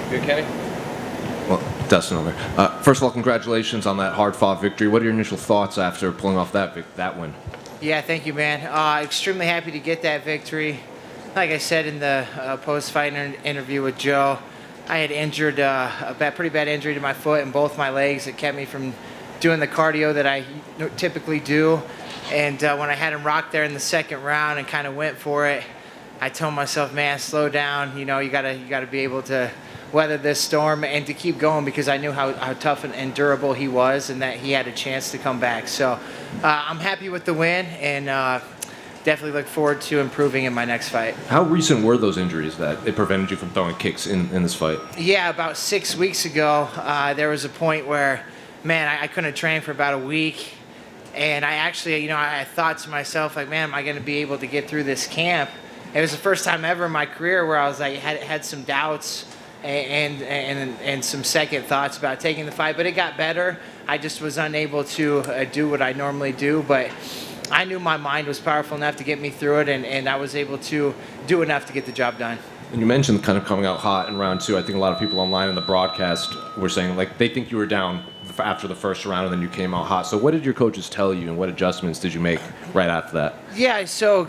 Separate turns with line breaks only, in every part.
Good, Kenny?
Well, Dustin over. First of all, congratulations on that hard-fought victory. What are your initial thoughts after pulling off that win?
Yeah, thank you, man. Extremely happy to get that victory. Like I said in the post-fight interview with Joe, I had injured pretty bad injury to my foot and both my legs. It kept me from doing the cardio that I typically do. And when I had him rocked there in the second round and kind of went for it, I told myself, man, slow down. You know, you gotta be able to weather this storm and to keep going, because I knew how tough and durable he was and that he had a chance to come back. So I'm happy with the win and definitely look forward to improving in my next fight.
How recent were those injuries that it prevented you from throwing kicks in this fight?
Yeah, about 6 weeks ago, there was a point where, man, I couldn't train for about a week. And I actually, I thought to myself, like, man, am I going to be able to get through this camp? It was the first time ever in my career where I was like, had some doubts and some second thoughts about taking the fight, but it got better. I just was unable to do what I normally do, but I knew my mind was powerful enough to get me through it, and I was able to do enough to get the job done.
And you mentioned kind of coming out hot in round two. I think a lot of people online in the broadcast were saying, like, they think you were down after the first round and then you came out hot. So what did your coaches tell you and what adjustments did you make right after that?
Yeah, so,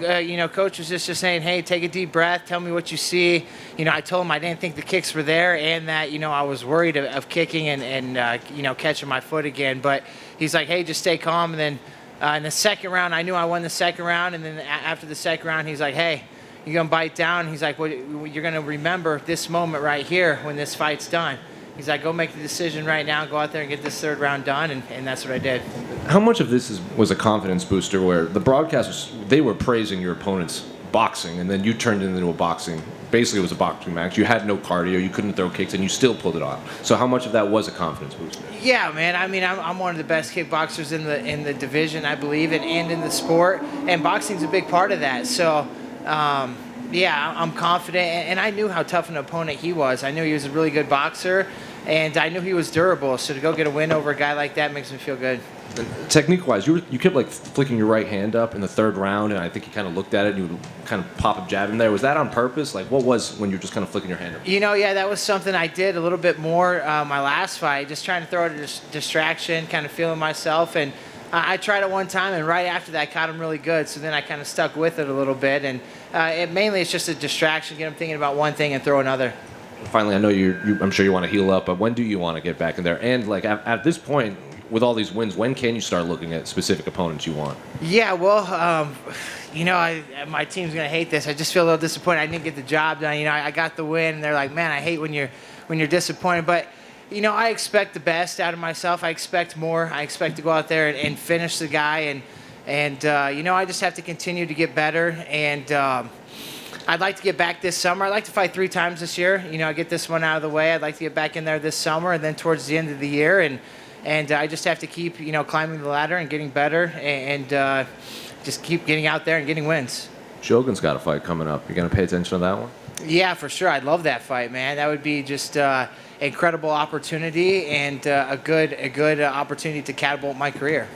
coach was just saying, hey, take a deep breath, tell me what you see. I told him I didn't think the kicks were there and that, I was worried of kicking and catching my foot again. But he's like, hey, just stay calm. And then in the second round, I knew I won the second round. And then after the second round, he's like, hey, you're going to bite down. He's like, well, you're going to remember this moment right here when this fight's done. He's like, go make the decision right now, go out there and get this third round done, and that's what I did.
How much of this was a confidence booster where the broadcasters, they were praising your opponent's boxing, and then you turned it into a boxing, basically it was a boxing match. You had no cardio, you couldn't throw kicks, and you still pulled it off. So how much of that was a confidence booster?
Yeah, man. I mean, I'm one of the best kickboxers in the division, I believe, and in the sport, and boxing's a big part of that. So, yeah, I'm confident, and I knew how tough an opponent he was. I knew he was a really good boxer, and I knew he was durable. So to go get a win over a guy like that makes me feel good.
Technique-wise, you kept like flicking your right hand up in the third round, and I think you kind of looked at it and you would kind of pop a jab in there. Was that on purpose? Like, what was when you were just kind of flicking your hand up?
Yeah, that was something I did a little bit more my last fight, just trying to throw a distraction, kind of feeling myself. And I tried it one time, and right after that, I caught him really good. So then I kind of stuck with it a little bit. And it's just a distraction, get him thinking about one thing and throw another.
Finally, I know I'm sure you want to heal up, but when do you want to get back in there? And like at this point, with all these wins, when can you start looking at specific opponents you want?
Yeah, well, my team's gonna hate this. I just feel a little disappointed. I didn't get the job done. I got the win, and they're like, man, I hate when you're disappointed. But I expect the best out of myself. I expect more. I expect to go out there and finish the guy, and I just have to continue to get better. And I'd like to get back this summer. I'd like to fight 3 times this year. I get this one out of the way. I'd like to get back in there this summer, and then towards the end of the year, and I just have to keep climbing the ladder and getting better, and just keep getting out there and getting wins.
Shogun's got a fight coming up. You gonna pay attention to that one?
Yeah, for sure. I'd love that fight, man. That would be just incredible opportunity and a good opportunity to catapult my career.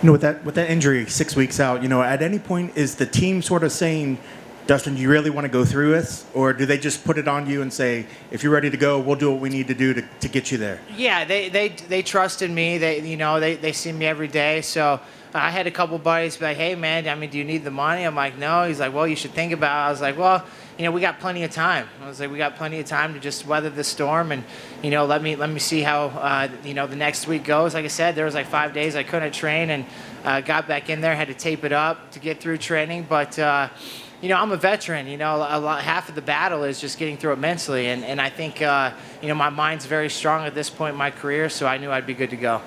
With that injury 6 weeks out, at any point is the team sort of saying, Dustin, do you really want to go through this? Or do they just put it on you and say, if you're ready to go, we'll do what we need to do to get you there?
Yeah, they trust in me. They see me every day. So I had a couple buddies be like, hey, man, do you need the money? I'm like, no. He's like, well, you should think about it. I was like, well, we got plenty of time. I was like, we got plenty of time to just weather the storm, and let me see how the next week goes. Like I said, there was like 5 days I couldn't train, and got back in there, had to tape it up to get through training. But I'm a veteran. Half of the battle is just getting through it mentally, and I think my mind's very strong at this point in my career, so I knew I'd be good to go.